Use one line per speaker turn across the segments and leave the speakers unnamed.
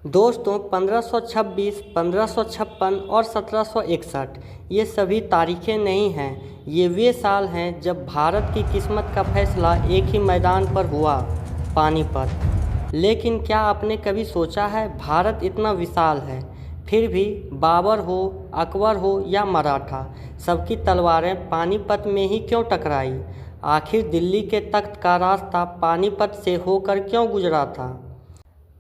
दोस्तों 1526, 1556 और 1761 ये सभी तारीखें नहीं हैं। ये वे साल हैं जब भारत की किस्मत का फैसला एक ही मैदान पर हुआ, पानीपत। लेकिन क्या आपने कभी सोचा है, भारत इतना विशाल है, फिर भी बाबर हो, अकबर हो या मराठा, सबकी तलवारें पानीपत में ही क्यों टकराई? आखिर दिल्ली के तख्त का रास्ता पानीपत से होकर क्यों गुजरा था?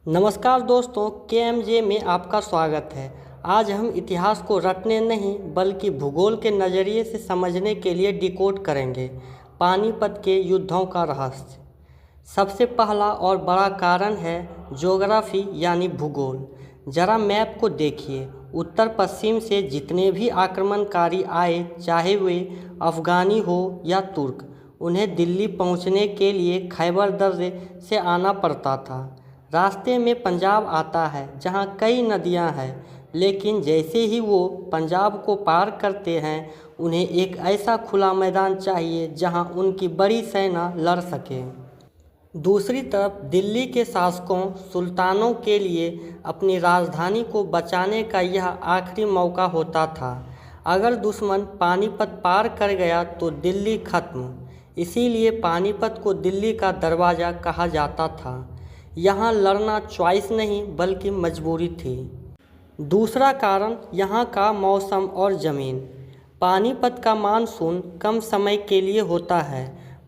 नमस्कार दोस्तों, KMJ में आपका स्वागत है। आज हम इतिहास को रटने नहीं बल्कि भूगोल के नज़रिए से समझने के लिए डिकोड करेंगे पानीपत के युद्धों का रहस्य। सबसे पहला और बड़ा कारण है ज्योग्राफी यानी भूगोल। ज़रा मैप को देखिए, उत्तर पश्चिम से जितने भी आक्रमणकारी आए, चाहे वे अफ़गानी हो या तुर्क, उन्हें दिल्ली पहुंचने के लिए खैबर दर्रे से आना पड़ता था। रास्ते में पंजाब आता है जहां कई नदियां हैं, लेकिन जैसे ही वो पंजाब को पार करते हैं, उन्हें एक ऐसा खुला मैदान चाहिए जहां उनकी बड़ी सेना लड़ सके। दूसरी तरफ दिल्ली के शासकों, सुल्तानों के लिए अपनी राजधानी को बचाने का यह आखिरी मौका होता था। अगर दुश्मन पानीपत पार कर गया तो दिल्ली खत्म। इसीलिए पानीपत को दिल्ली का दरवाज़ा कहा जाता था। यहाँ लड़ना चॉइस नहीं बल्कि मजबूरी थी। दूसरा कारण यहाँ का मौसम और ज़मीन। पानीपत का मानसून कम समय के लिए होता है,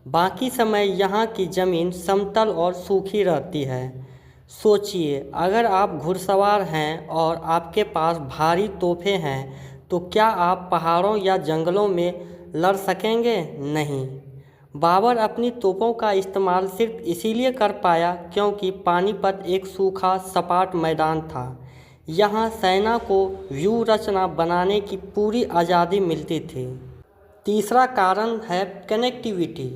बाकी समय यहाँ की ज़मीन समतल और सूखी रहती है। सोचिए, अगर आप घुड़सवार हैं और आपके पास भारी तोपें हैं, तो क्या आप पहाड़ों या जंगलों में लड़ सकेंगे? नहीं। बाबर अपनी तोपों का इस्तेमाल सिर्फ इसीलिए कर पाया क्योंकि पानीपत एक सूखा सपाट मैदान था। यहाँ सेना को व्यूह रचना बनाने की पूरी आज़ादी मिलती थी। तीसरा कारण है कनेक्टिविटी।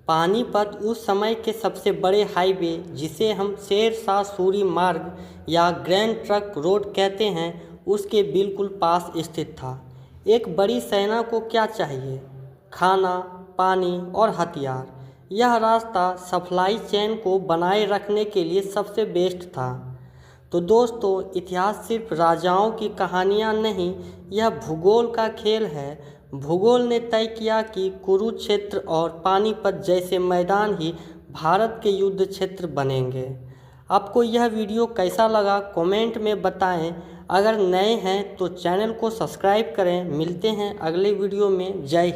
पानीपत उस समय के सबसे बड़े हाईवे, जिसे हम शेर शाह सूरी मार्ग या ग्रैंड ट्रंक रोड कहते हैं, उसके बिल्कुल पास स्थित था। एक बड़ी सेना को क्या चाहिए? खाना, पानी और हथियार। यह रास्ता सप्लाई चेन को बनाए रखने के लिए सबसे बेस्ट था। तो दोस्तों, इतिहास सिर्फ राजाओं की कहानियाँ नहीं, यह भूगोल का खेल है। भूगोल ने तय किया कि कुरुक्षेत्र और पानीपत जैसे मैदान ही भारत के युद्ध क्षेत्र बनेंगे। आपको यह वीडियो कैसा लगा कमेंट में बताएं। अगर नए हैं तो चैनल को सब्सक्राइब करें। मिलते हैं अगले वीडियो में। जय हिंद।